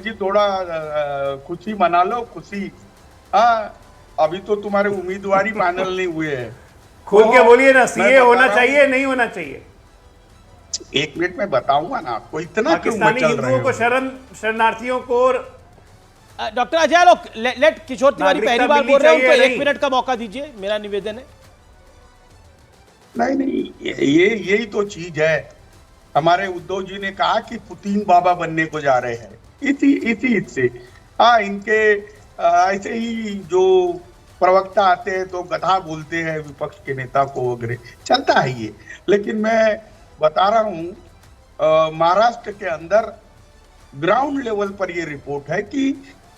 जी थोड़ा खुशी मना लो, खुशी। हाँ, अभी तो तुम्हारे उम्मीदवार फाइनल नहीं हुए हैं। खोल के बोलिए ना, मैं सीए बता होना रहा चाहिए हूँ, नहीं होना चाहिए? 1 मिनट में बताऊंगा ना आपको, इतना क्यों पाकिस्तानी मचल हिंदुओं रहे को हो। शरणार्थियों को डॉक्टर अजय आलोक, लेट किशोर तिवारी नागरिकता पहली बार मिलनी बोल रहे हैं, चाहिए उनको या 1 नहीं? मिनट का मौका दीजिए, मेरा निवेदन है। नहीं नहीं, यही तो चीज है। हमारे उद्धव जी ने कहा कि पुतिन बाबा बनने को जा रहे हैं, इसी इसी से। हाँ, इनके ऐसे ही जो प्रवक्ता आते हैं तो गधा बोलते हैं विपक्ष के नेता को वगैरह, चलता है ये। लेकिन मैं बता रहा हूँ, महाराष्ट्र के अंदर ग्राउंड लेवल पर ये रिपोर्ट है कि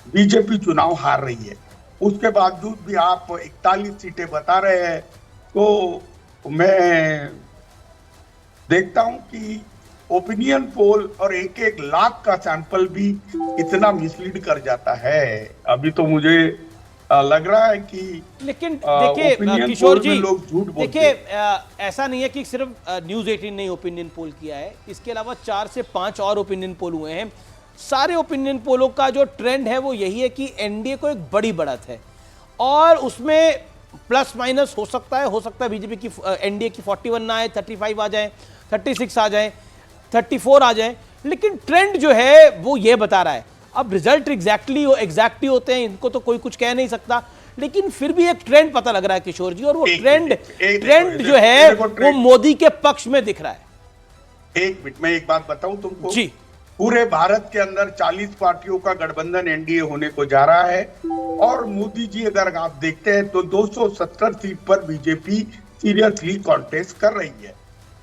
बीजेपी चुनाव हार रही है। उसके बावजूद भी आप 41 सीटें बता रहे हैं, तो मैं देखता हूं कि ओपिनियन पोल और एक एक लाख का सैंपल भी इतना मिसलीड कर जाता है। अभी तो मुझे लग रहा है कि लेकिन देखिए ओपिनियन किशोर पोल में जी, लोग झूठ बोलते देखिए हैं। ऐसा नहीं है कि सिर्फ न्यूज 18 ने ओपिनियन पोल किया है, इसके अलावा 4 से 5 और ओपिनियन पोल हुए हैं। सारे ओपिनियन पोलों का जो ट्रेंड है वो यही है कि एनडीए को एक बड़ी बढ़त है, और उसमें प्लस माइनस हो सकता है बीजेपी की, एनडीए की 41 ना आए, 35 आ जाए, 36 आ जाए, 34 आ जाए, लेकिन ट्रेंड जो है वो ये बता रहा है। अब रिजल्ट एग्जैक्टली होते हैं, इनको तो कोई कुछ कह नहीं सकता, लेकिन फिर भी एक ट्रेंड पता लग रहा है किशोर जी, और वो ट्रेंड जो है वो मोदी के पक्ष में दिख रहा है। 1 मिनट में एक बात बताऊं तुमको जी, पूरे भारत के अंदर 40 पार्टियों का गठबंधन एनडीए होने को जा रहा है, और मोदी जी अगर आप देखते हैं तो 270 सीट पर बीजेपी सीरियसली कॉन्टेस्ट कर रही है।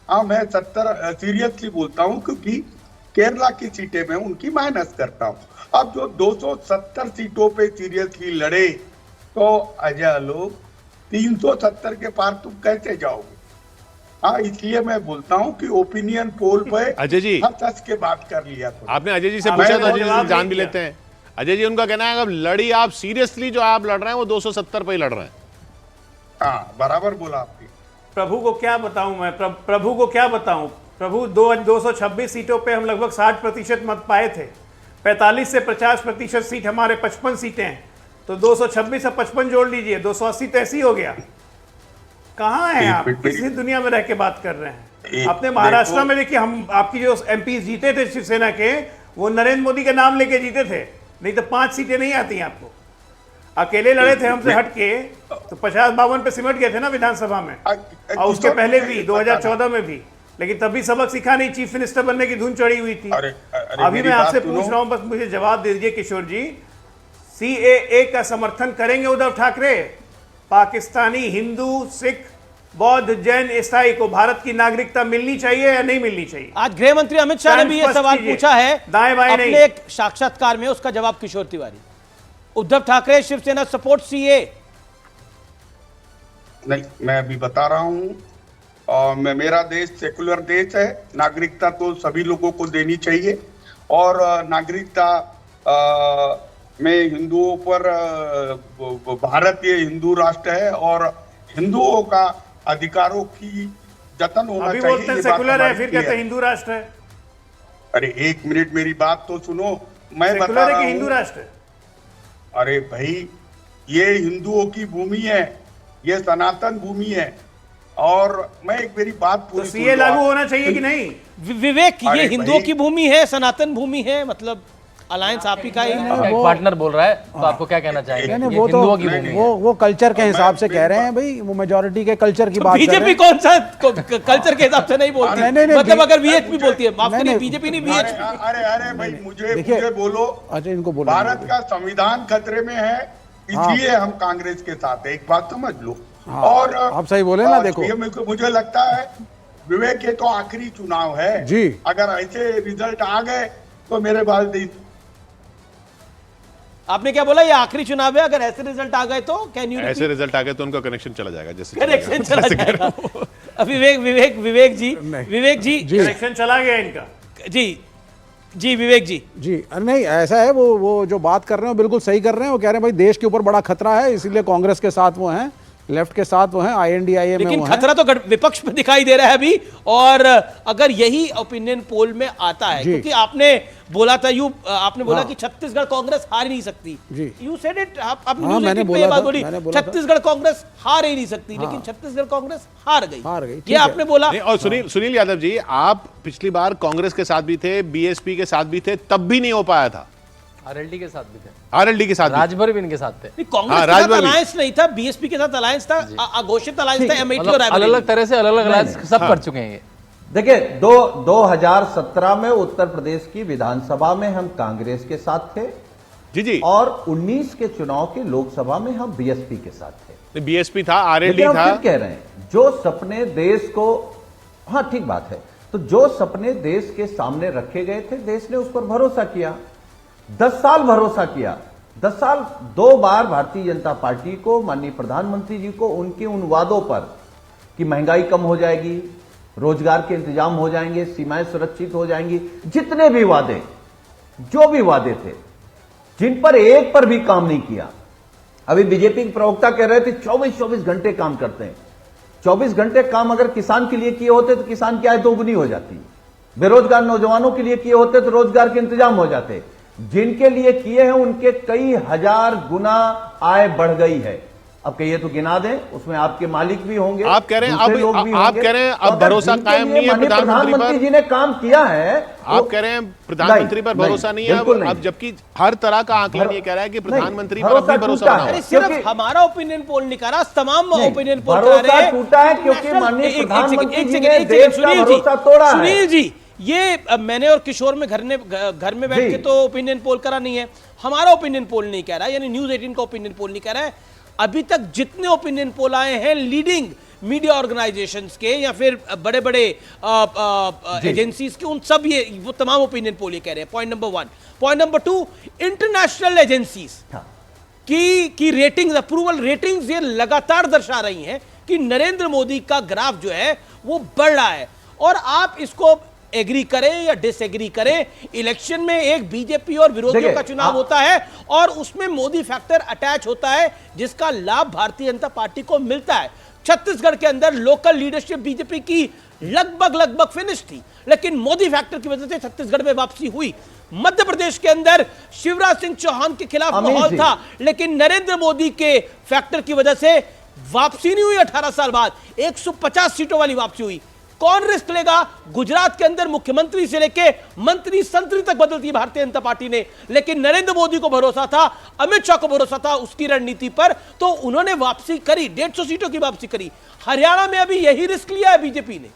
हाँ, मैं 70 सीरियसली बोलता हूं, क्योंकि केरला की सीटें मैं उनकी माइनस करता हूं। अब जो 270 सीटों पे सीरियसली लड़े, तो अजय लोग 370 के पार तुम कैसे जाओगे? हाँ, इसलिए मैं बोलता हूँ कि ओपिनियन पोल पे अजय जी, हंस के बात कर लिया तो। आपने अजय जी से हाँ, पूछा मैंने था, अजय जी जवाब से जान नहीं भी दिया। लेते हैं। अजय जी, उनका कहना है अब लड़ी आप सीरियसली जो आप लड़ रहे हैं वो 270 पे ही लड़ रहे हैं। हाँ, बराबर बोला आपने। प्रभु को क्या बताऊं मैं, प्रभु को क्या बताऊं? प्रभु 226 सीटों पे हम लगभग 60% मत पाए थे। 45 से 50% सीट हमारे 55 सीटें हैं, तो 226 से 55 जोड़ लीजिए, 280 तो ऐसी हो गया। कहाँ हैं आप? किसी दुनिया में रह के बात कर रहे हैं? आपने महाराष्ट्र में देखिए, हम आपकी जो एमपी जीते थे शिवसेना के, वो नरेंद्र मोदी का नाम लेके जीते थे, नहीं तो 5 सीटें नहीं आती आपको। अकेले लड़े थे हमसे हटके, तो 50-52 पे सिमट गए थे ना विधानसभा में, और उसके पहले भी 2014 में भी। लेकिन तभी सबक सीखा नहीं, चीफ मिनिस्टर बनने की धुन चढ़ी हुई थी। अभी मैं आपसे पूछ रहा हूं, बस मुझे जवाब दे दीजिए किशोर जी, सीएए का समर्थन करेंगे उद्धव ठाकरे? पाकिस्तानी हिंदू, सिख, बौद्ध, जैन, ईसाई को भारत की नागरिकता मिलनी चाहिए या नहीं मिलनी चाहिए? आज गृह मंत्री अमित शाह ने भी ये सवाल पूछा है दाएं बाएं अपने नहीं। एक साक्षात्कार में, उसका जवाब किशोर तिवारी। उद्धव ठाकरे शिवसेना सपोर्ट सीए। नहीं, मैं अभी बता रहा हूँ, और मेरा देश सेकुलर देश है, नागरिकता तो सभी लोगों को देनी चाहिए, और नागरिकता में हिंदुओं पर भारत ये हिंदू राष्ट्र है, और हिंदुओं का अधिकारों की जतन होना अभी चाहिए। बोलते हैं ये बात सेकुलर है, हमारी फिर क्लियर कहते हैं हिंदू राष्ट्र है। अरे 1 मिनट मेरी बात तो सुनो, मैं बता सेकुलर है रहा कि हिंदू हूँ। राष्ट्र है? अरे भाई, ये हिंदुओं की भूमि है, ये सनातन भूमि है, और मैं एक मेरी बात तो पूरी सीए लागू होना चाहिए कि नहीं? विवेक, ये अरे हिंदुओं भाई, की भूमि है, सनातन भूमि है, मतलब अलायंस आप ही का ही है। एक पार्टनर बोल रहा है, तो आपको क्या कहना चाहेंगे? नहीं, ये वो तो हिंदुओं की भूमि है। वो कल्चर के हिसाब से कह रहे हैं भाई, वो मेजोरिटी के कल्चर की बात कर रहे बीजेपी हैं। कौन सा कल्चर के हिसाब से नहीं बोलती, नहीं, नहीं, मतलब अगर वीएचपी बोलती है, माफ नहीं, करिए, नहीं, बीजेपी नहीं, अरे वीएचपी। अरे अरे भाई, मुझे देखिए, बोलो। अच्छा, इनको बोलो। भारत का संविधान खतरे में है, इसलिए हम कांग्रेस के साथ है, एक बात समझ लो। और आप सही बोले ना, देखो। ये मुझे लगता है विवेक, ये तो आखिरी चुनाव है जी। अगर ऐसे रिजल्ट आ गए तो मेरे बाल आपने क्या बोला, ये आखिरी चुनाव है, अगर ऐसे रिजल्ट आ गए तो? कैन यू ऐसे रिजल्ट आ गए तो उनका कनेक्शन चला जाएगा, जैसे कनेक्शन चला जाएगा। विवेक जी, इलेक्शन चला गया इनका। जी विवेक जी। जी, नहीं, ऐसा है, वो जो बात कर रहे हैं वो बिल्कुल सही कर रहे हैं। वो कह रहे हैं भाई देश के ऊपर बड़ा खतरा है, इसीलिए कांग्रेस के साथ वो हैं। लेफ्ट के साथ वो हैं, INDIA में लेकिन वो हैं। खतरा तो विपक्ष में दिखाई दे रहा है अभी। और अगर यही ओपिनियन पोल में आता है, जी। क्योंकि आपने बोला था आपने बोला कि छत्तीसगढ़ कांग्रेस हार ही नहीं सकती। जी। यू सेड इट, आपने हाँ, न्यूज़ मैंने 18 पे बोला ये बात था, बोली, मैंने बोला था। छत्तीसगढ़ कांग्रेस हार ही नहीं सकती, लेकिन छत्तीसगढ़ कांग्रेस हार गई, ठीक ये है। आपने बोला। नहीं, और सुनील यादव जी, आप पिछली बार कांग्रेस के साथ भी थे, BSP के साथ भी थे, तब भी नहीं हो पाया था। RLD के साथ भी थे, RLD के साथ भी। राजभर भी इनके साथ थे। नहीं, कांग्रेस के साथ राजभर भी। अलायंस नहीं था, BSP के साथ अलायंस था, अघोषित अलायंस था, MIT और अलग अलग तरह से अलग अलग अलायंस सब कर चुके हैं ये। देखिए 2017 में उत्तर प्रदेश की विधानसभा में हम कांग्रेस के साथ थे जी जी, और 19 के चुनाव की लोकसभा में हम BSP के साथ थे। BSP था, RLD लेकिन हम था। फिर कह रहे हैं, जो सपने देश को, हाँ ठीक बात है, तो जो सपने देश के सामने रखे गए थे, देश ने उस पर भरोसा किया, 10 साल भरोसा किया। 10 साल 2 बार भारतीय जनता पार्टी को, माननीय प्रधानमंत्री जी को, उनके उन वादों पर कि महंगाई कम हो जाएगी, रोजगार के इंतजाम हो जाएंगे, सीमाएं सुरक्षित हो जाएंगी, जितने भी वादे, जो भी वादे थे, जिन पर एक पर भी काम नहीं किया। अभी बीजेपी के प्रवक्ता कह रहे थे 24-24 घंटे काम करते हैं। 24 घंटे काम अगर किसान के लिए किए होते तो किसान की आय दोगुनी हो जाती, बेरोजगार नौजवानों के लिए किए होते तो रोजगार के इंतजाम हो जाते। जिनके लिए किए हैं उनके कई हजार गुना आय बढ़ गई है। अब कहिए तो गिना दें, उसमें आपके मालिक भी होंगे, आप कह रहे हैं दूसरे अब लोग भी आप होंगे। कह रहे हैं तो अब अगर भरोसा जिनके कायम लिए नहीं है माननीय प्रधानमंत्री पर। जी ने काम किया है, आप कह रहे हैं प्रधानमंत्री पर भरोसा नहीं है अब, जबकि हर तरह का आंकलन ये कह रहा है कि प्रधानमंत्री पर अब भी भरोसा बना हुआ अरे है। सिर्फ हमारा ओपिनियन पोल नहीं कह रहा, तमाम ओपिनियन पोल भरोसा कह रहे हैं। टूटा है क्योंकि नेशनल- माननीय एक प्रधानमंत्री जी सेकंड, ने देश का सुनील भरोसा तोड़ा है। सुनील जी, ये मैंने और किशोर में घर में बैठ जी। के तो ओपिनियन पोल करा नहीं है, हमारा ओपिनियन पोल नहीं कह रहा है, यानी न्यूज़ 18 का ओपिनियन पोल नहीं कह रहा है। अभी तक जितने ओपिनियन पोल आए हैं लीडिंग मीडिया ऑर्गेनाइजेशंस के या फिर बड़े बड़े एजेंसीज के, उन सब ये वो तमाम ओपिनियन पोल ये कह रहे हैं। Point number 1। Point number 2, international agencies की रेटिंग्स, अप्रूवल रेटिंग्स ये लगातार दर्शा रही हैं कि नरेंद्र मोदी का ग्राफ जो है वो बढ़ रहा है। और आप इसको एग्री करें या डिसएग्री करें, इलेक्शन में एक बीजेपी और विरोधियों का चुनाव होता है और उसमें मोदी फैक्टर अटैच होता है, जिसका लाभ भारतीय जनता पार्टी को मिलता है। छत्तीसगढ़ के अंदर लोकल लीडरशिप बीजेपी की लगभग फिनिश थी, लेकिन मोदी फैक्टर की वजह से छत्तीसगढ़ में वापसी हुई। मध्य प्रदेश के अंदर शिवराज सिंह चौहान के खिलाफ माहौल था, लेकिन नरेंद्र मोदी के फैक्टर की वजह से वापसी नहीं हुई। 18 साल बाद 150 सीटों वाली वापसी हुई। कौन रिस्क लेगा? गुजरात के अंदर मुख्यमंत्री से लेके मंत्री संतरी तक बदलती है भारतीय जनता पार्टी ने, लेकिन नरेंद्र मोदी को भरोसा था, अमित शाह को भरोसा था उसकी रणनीति पर, तो उन्होंने वापसी करी, 150 सीटों की वापसी करी। हरियाणा में अभी यही रिस्क लिया है बीजेपी ने।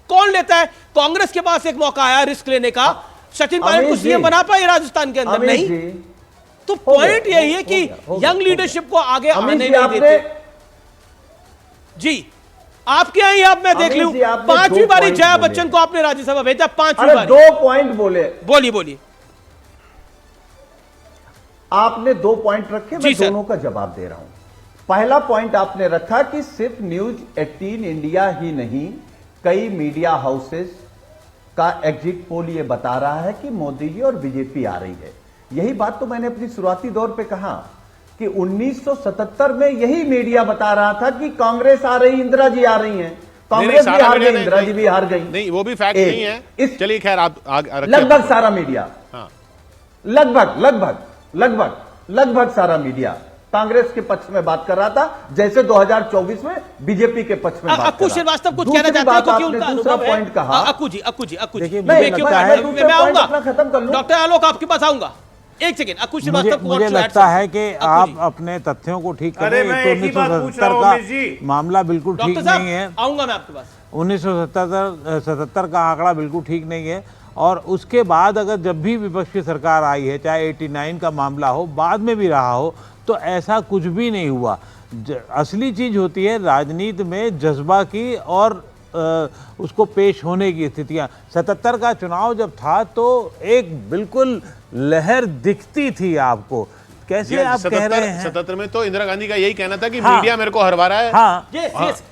कौन लेता है? कांग्रेस के पास एक मौका आया रिस्क लेने का, सचिन पायलट को सीएम बना पाए राजस्थान के अंदर? नहीं। तो पॉइंट यही है कि यंग लीडरशिप को आगे आने नहीं देते। जी आपके यहाँ ही आप मैं देख लूं, 5वीं बारी जया बच्चन को आपने राज्यसभा भेजा, 5वीं बारी। 2 पॉइंट बोले, बोलिए। आपने 2 पॉइंट रखे, मैं दोनों का जवाब दे रहा हूं। पहला पॉइंट आपने रखा कि सिर्फ न्यूज 18 इंडिया ही नहीं, कई मीडिया हाउसेस का एग्जिट पोल ये बता रहा है कि मोदी जी और बीजेपी आ रही है। यही बात तो मैंने अपनी शुरुआती दौर पे कहा कि 1977 में यही मीडिया बता रहा था कि कांग्रेस आ रही, इंदिरा जी आ रही हैं। कांग्रेस भी हार गई, इंदिरा जी भी हार गई। नहीं, वो भी फैक्ट नहीं है। चलिए खैर, आप लगभग सारा मीडिया, लगभग सारा मीडिया कांग्रेस के पक्ष में बात कर रहा था, जैसे 2024 में बीजेपी के पक्ष में बात कर रहा था। अक्कू श्रीवास्तव कुछ कहना चाहते हैं क्योंकि उनका अनुभव है। पॉइंट कहा अक्कू जी मैं आऊंगा, खत्म कर लूं। डॉक्टर आलोक आपके पास आऊंगा, एक सेकंड। अक्कू श्रीवास्तव मुझे लगता है कि आप अपने तथ्यों को ठीक करें। मैं तो एक ही बात पूछ रहा हूं, 1977 उमेश जी। का मामला बिल्कुल ठीक नहीं है। आऊंगा मैं आपके पास। 1977 का आंकड़ा बिल्कुल ठीक नहीं है। और उसके बाद अगर जब भी विपक्ष की सरकार आई है, चाहे 89 का मामला हो, बाद में भी रहा हो, तो ऐसा कुछ भी नहीं हुआ। असली चीज़ होती है राजनीति में जज्बा की और उसको पेश होने की स्थितियाँ। 77 का चुनाव जब था तो एक बिल्कुल लहर दिखती थी आपको। कैसे आप कह रहे हैं? 77 में तो इंदिरा गांधी का यही कहना था कि मीडिया मेरे को हरवा रहा है। हाँ,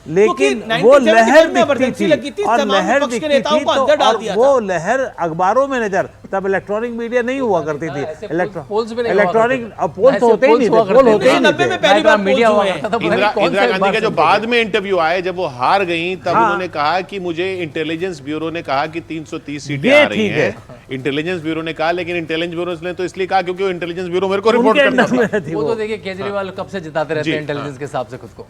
लेकिन वो लहर दिखती थी और लहर दिखती थी तो और वो लहर अखबारों में नजर तब इलेक्ट्रॉनिक मीडिया नहीं हुआ करती थी। ऐसे polls भी नहीं हुआ इलेक्ट्रॉनिक करते थे। अब पोल्स ऐसे होते ही polls नहीं हुआ थे, करते पोल थे। होते ही नहीं 1990 थे। में पहली बार मीडिया polls हुआ हुए हैं। करता था, पता नहीं कौन इंदिरा सा गांधी का जो बात बाद में इंटरव्यू आए, जब वो हार गई, तब हाँ। उन्होंने कहा कि मुझे इंटेलिजेंस ब्यूरो ने कहा कि 330 सीटें ये आ रही ठीक है। हैं। इंटेलिजेंस ब्यूरो ने कहा, लेकिन इंटेलिजेंस ब्यूरो ने तो इसलिए कहा क्योंकि वो इंटेलिजेंस ब्यूरो मेरे को रिपोर्ट उनके करता अंडर था। में थी वो वो। तो देखिए केजरीवाल कब से जिताते रहते जी, हैं इंटेलिजेंस के हिसाब से खुद को।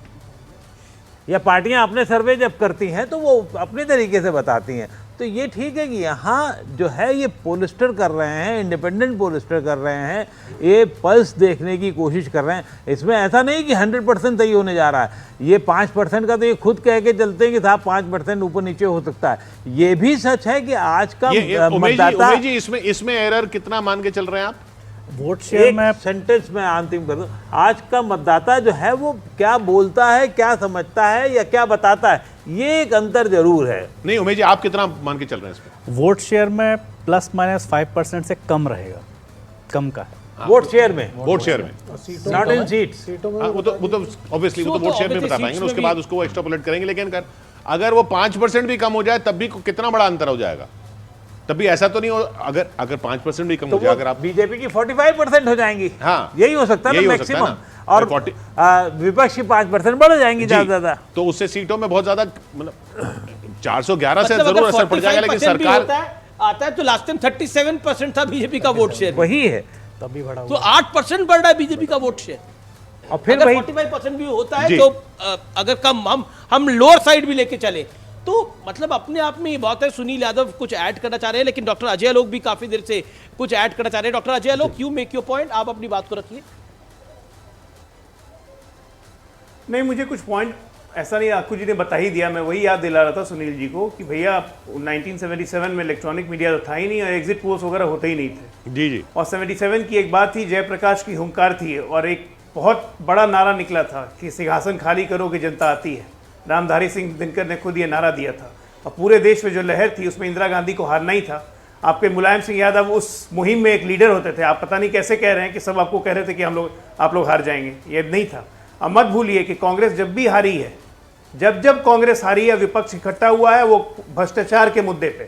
या पार्टियां अपने सर्वे जब करती हैं तो वो अपने तरीके से बताती हैं। तो ये ठीक है कि यहाँ जो है ये पोलिस्टर कर रहे हैं, इंडिपेंडेंट पोलिस्टर कर रहे हैं, ये पल्स देखने की कोशिश कर रहे हैं। इसमें ऐसा नहीं कि 100% सही होने जा रहा है। ये 5% का तो ये खुद कह के चलते हैं कि साहब 5% ऊपर नीचे हो सकता है। ये भी सच है कि आज का मतदाता, उमेश जी, इसमें एरर कितना मान के चल रहे हैं आप? वोट शेयर में एक सेंटेंस में अंतिम कर दूं, आज का मतदाता जो है वो क्या बोलता है, क्या समझता है या क्या बताता है, ये एक अंतर जरूर है। नहीं उमेश जी, आप कितना मान के चल रहे हैं इसमें? वोट शेयर में ±5% से कम रहेगा, कम का है। वोट शेयर में, वोट शेयर में, नॉट इन सीट्स। हाँ, वो तो ऑब्वियसली वो तो तो वोट शेयर में obviously बता पाएंगे ना, seats उसके में बाद उसको वो एक्स्ट्रापोलेट करेंगे। लेकिन अगर वो 5% भी कम हो जाए तब भी कितना बड़ा अंतर हो जाएगा? तब भी ऐसा तो नहीं हो, अगर 5% भी कम तो हो जाए, अगर आप बीजेपी की 45% हो जाएंगी। हाँ, यही हो सकता है यही ना हो सकता है मैक्सिमम। ना। और 40 विपक्ष की 5% बढ़ जाएंगी जी, ज्यादा ज्यादा। तो उससे सीटों में बहुत ज्यादा, मतलब 411 से मतलब जरूर अगर असर पड़ जाएगा, लेकिन 45% भी सरकार आता है तो लास्ट टाइम 37% था बीजेपी का वोट शेयर, वही है। तभी बढ़ा तो 8% बढ़ रहा है बीजेपी का वोट शेयर। और फिर अगर वही 45% भी होता है जी। तो अगर कम हम लोअर साइड भी लेके चले तो मतलब अपने आप में ये बात है। सुनील यादव कुछ ऐड करना चाह रहे हैं, लेकिन डॉक्टर अजय आलोक भी काफी देर से कुछ ऐड करना चाह रहे हैं। Doctor Ajay Alok, you make your point, आप अपनी बात को रखिए। नहीं, मुझे कुछ पॉइंट ऐसा नहीं, आपको जी ने बता ही दिया। मैं वही याद दिला रहा था सुनील जी को कि भैया 1977 में इलेक्ट्रॉनिक मीडिया तो था ही नहीं और एग्जिट पोल्स वगैरह होते ही नहीं थे। जी जी, और 77 की एक बात थी, जयप्रकाश की हुंकार थी और एक बहुत बड़ा नारा निकला था कि सिंहासन खाली करो कि जनता आती है। रामधारी सिंह दिनकर ने खुद ये नारा दिया था और पूरे देश में जो लहर थी उसमें इंदिरा गांधी को हारना ही था। आपके मुलायम सिंह यादव उस मुहिम में एक लीडर होते थे। आप पता नहीं कैसे कह रहे हैं कि सब आपको कह रहे थे कि आप लोग हार जाएंगे, ये नहीं था। अब मत भूलिए कि कांग्रेस जब भी हारी है, जब कांग्रेस हारी है, विपक्ष इकट्ठा हुआ है वो भ्रष्टाचार के मुद्दे पे।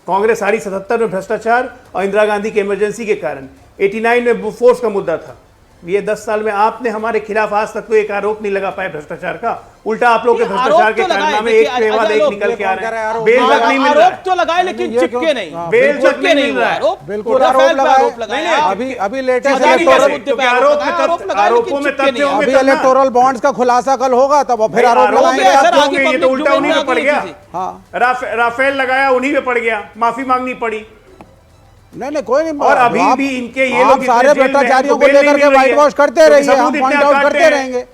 कांग्रेस हारी 77 में भ्रष्टाचार और इंदिरा गांधी के इमरजेंसी के कारण। 89 में फोर्स का मुद्दा था। ये 10 साल में आपने हमारे खिलाफ आज तक कोई एक आरोप नहीं लगा पाए भ्रष्टाचार का। उल्टा आप लोग के भ्रष्टाचार के कारनामे एक के बाद एक निकल के आ रहे हैं। बेल तक नहीं मिल रहा आरोप तो लगाए लेकिन चिपके नहीं, बेल तक नहीं मिल रहा है। बिल्कुल आरोप लगाए। अभी लेटेस्ट आरोपों में तथ्य होंगे, अभी इलेक्टोरल बॉन्ड्स का खुलासा कल होगा तब फिर आरोप लगाएंगे। ये तो उल्टा उन्हीं पे पड़ गया। राफेल लगाया, उन्हीं पे पड़ गया, माफी मांगनी पड़ी। नहीं कोई नहीं। और अभी भी इनके ये लोग सारे भ्रष्टाचारियों को लेकर के व्हाइट वॉश करते रहिए, हम पॉइंट आउट करते रहेंगे।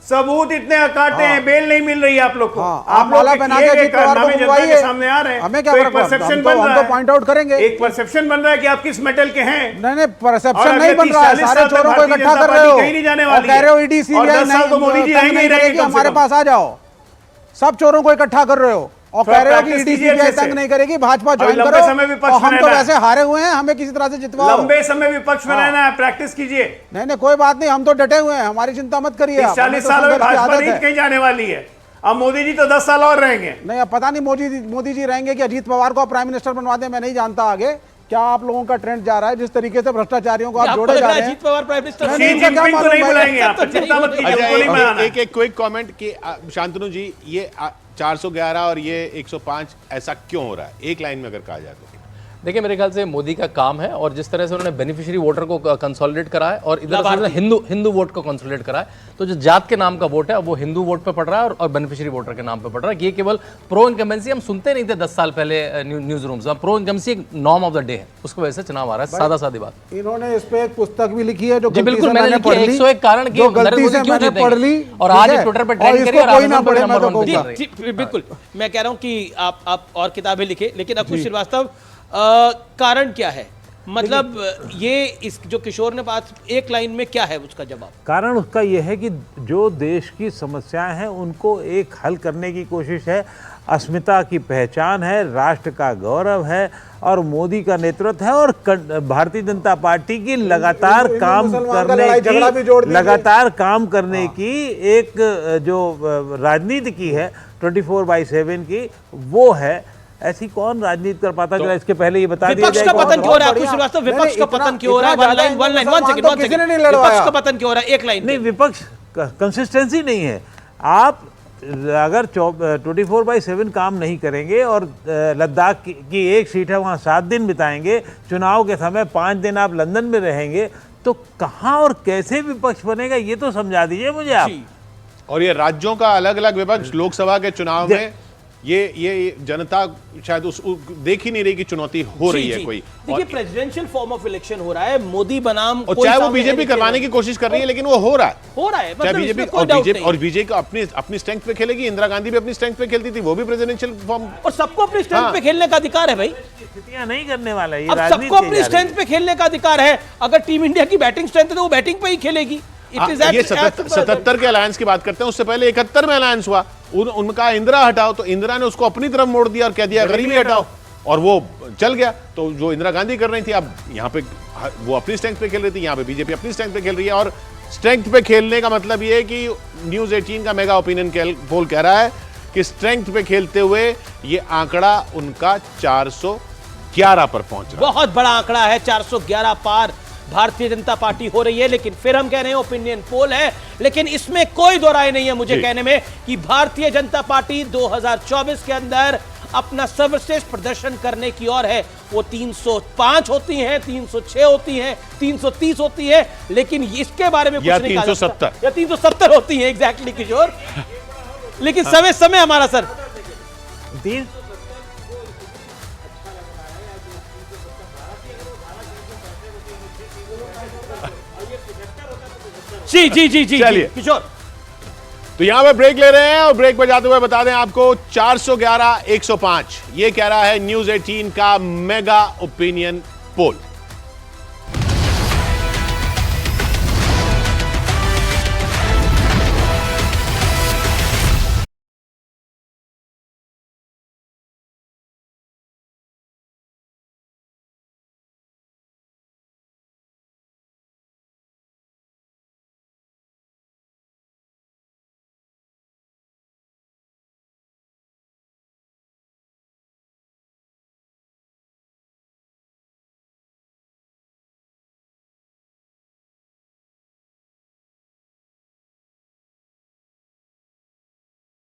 सबूत इतने काटे हैं, बेल नहीं मिल रही आप लोग को। आप माला बना के अजीत पवार को बुलवाइए, सामने आ रहे हैं। हमें क्या फर्क पड़ता है, हम तो पॉइंट आउट करेंगे। एक परसेप्शन बन रहा है कि आप किस मेटल के हैं। नहीं परसेप्शन नहीं बन रहा है, सारे चोरों को इकट्ठा कर रहे हो कहीं नहीं जाने और वाली कह रहे हो ईडी सीबीआई नहीं रहेगी, हमारे पास आ जाओ। सब चोरों को इकट्ठा कर रहे हो और कह रहे हो कि ईडी सीबीआई तंग नहीं करेगी, भाजपा ज्वाइन करो। और हम तो वैसे हारे हुए हैं, हमें किसी तरह से जितवाओ। लंबे समय विपक्ष में रहना है, प्रैक्टिस कीजिए। नहीं कोई बात नहीं, हम तो डटे हुए हैं, हमारी चिंता मत करिए। 40 साल में भाजपा नहीं कहीं जाने वाली है। अब मोदी जी तो 10 साल और रहेंगे। नहीं अब पता नहीं मोदी जी रहेंगे कि अजीत पवार को प्राइम मिनिस्टर बनवा दें, मैं नहीं जानता। आगे क्या आप लोगों का ट्रेंड जा रहा है, जिस तरीके से भ्रष्टाचारियों को आप जोड़े जा रहे हैं। Ajit Pawar prime minister Xi Jinping को नहीं बुलाएंगे आप, चिंता मत कीजिए, उनको नहीं बुलाना। एक क्विक कमेंट कि शांतनु जी, ये 411 और ये 105 ऐसा क्यों हो रहा है, एक लाइन में अगर कहा जाए तो? देखिए मेरे ख्याल से मोदी का काम है और जिस तरह से उन्होंने बेनिफिशियरी वोटर को कंसोलिडेट करा है और इधर से उन्होंने हिंदू वोट को कंसोलिडेट करा है, तो जो जात के नाम का वोट है वो हिंदू वोट पे पड़ रहा है और बेनिफिशियरी वोटर के नाम पे पड़ रहा है। ये केवल प्रो इनकम्बेंसी हम सुनते नहीं थे 10 साल पहले न्यूज रूम्स में। प्रो इनकम्बेंसी एक नॉर्म ऑफ द डे है, उसको वजह से चुनाव आ रहा है। सादा सादी बात। इन्होंने इस पे एक पुस्तक भी लिखी है जो बिल्कुल मैंने पढ़ ली, 101 कारण कि गलती से मैंने पढ़ ली और आज ट्विटर पे ट्रेंड करिए और कोई ना पढ़े, मैं तो कहूंगा। बिल्कुल मैं कह रहा हूं कि आप और किताबें लिखे, लेकिन अकुश श्रीवास्तव कारण क्या है? मतलब ये इस जो किशोर ने बात एक लाइन में क्या है उसका जवाब? कारण उसका यह है कि जो देश की समस्याएं हैं उनको एक हल करने की कोशिश है। अस्मिता की पहचान है, राष्ट्र का गौरव है और मोदी का नेतृत्व है और भारतीय जनता पार्टी की लगातार काम करने की एक जो राजनीति की है 24/7 की, वो है ऐसी कौन राजनीति कर पाता जरा इसके पहले ये बता दिया विपक्ष जाए का कौन? पतन क्यों हो रहा है बढ़िया। श्रीवास्तव? नहीं, विपक्ष का इतना- पतन क्यों हो रहा है? इतना वन लाइन ज्यादा वन किसी ने नहीं सेकंड, लड़वाया। विपक्ष का पतन क्यों हो रहा है? एक लाइन नहीं, विपक्ष कंसिस्टेंसी नहीं है। आप अगर 24/7 काम नहीं करेंगे और लद्दाख की एक सीट है वहाँ 7 दिन बिताएंगे, चुनाव के समय 5 दिन आप लंदन में रहेंगे, तो कहाँ और कैसे विपक्ष बनेगा ये तो समझा दीजिए मुझे आप। और ये राज्यों का अलग अलग विपक्ष लोकसभा के चुनाव में ये जनता शायद देख ही नहीं रही कि चुनौती हो रही है कोई। देखिए प्रेसिडेंशियल फॉर्म ऑफ इलेक्शन हो रहा है, मोदी बनाम और चाहे वो बीजेपी करवाने की कोशिश कर रही है, लेकिन वो हो रहा है चाहे मतलब बीजेपी और बीजेपी अपनी स्ट्रेंथ पे खेलेगी। इंदिरा गांधी भी अपनी स्ट्रेंथ पे खेलती थी, वो भी प्रेसिडेंशियल फॉर्म। और सबको अपनी स्ट्रेंथ पे खेलने का अधिकार है भाई, स्थितियां नहीं करने वाला है, ये अब राजनीति सबको अपनी की जा रही है। स्ट्रेंथ पे खेलने का अधिकार है। अगर टीम इंडिया की बैटिंग स्ट्रेंथ है तो वो बैटिंग पे ही खेलेगी। ये 77 के अलायंस की बात करते हैं, उससे पहले 71 में अलायंस हुआ। उनका इंदिरा हटाओ, तो इंदिरा ने उसको अपनी तरफ मोड़ दिया और कह दिया गरीबी हटाओ, और वो चल गया। तो जो इंदिरा गांधी कर रही थी, अब यहाँ पे वो अपनी स्ट्रेंथ पे खेल रही थी, यहाँ पे बीजेपी अपनी स्ट्रेंथ पे खेल रही है। और स्ट्रेंथ पे खेलने का मतलब ये है कि न्यूज 18 का मेगा ओपिनियन पोल कह रहा है कि स्ट्रेंथ पे खेलते हुए ये आंकड़ा उनका 411 पर पहुंच रहा है। बहुत बड़ा आंकड़ा है, 411 पार भारतीय जनता पार्टी हो रही है। लेकिन फिर हम कह रहे हैं ओपिनियन पोल है, लेकिन इसमें कोई दो राय नहीं है मुझे कहने में कि भारतीय जनता पार्टी 2024 के अंदर अपना सर्वश्रेष्ठ प्रदर्शन करने की ओर है। वो 305 होती हैं, 306 होती हैं, 330 होती है, लेकिन इसके बारे में कुछ या नहीं कहा जा सकता। 370 या 370 होती हैं, एग्जैक्टली किशोर। लेकिन समय हमारा सर 3 जी चलिए। किशोर, तो यहां पे ब्रेक ले रहे हैं और ब्रेक पर जाते हुए बता दें आपको 411 105 ये कह रहा है न्यूज 18 का मेगा ओपिनियन पोल।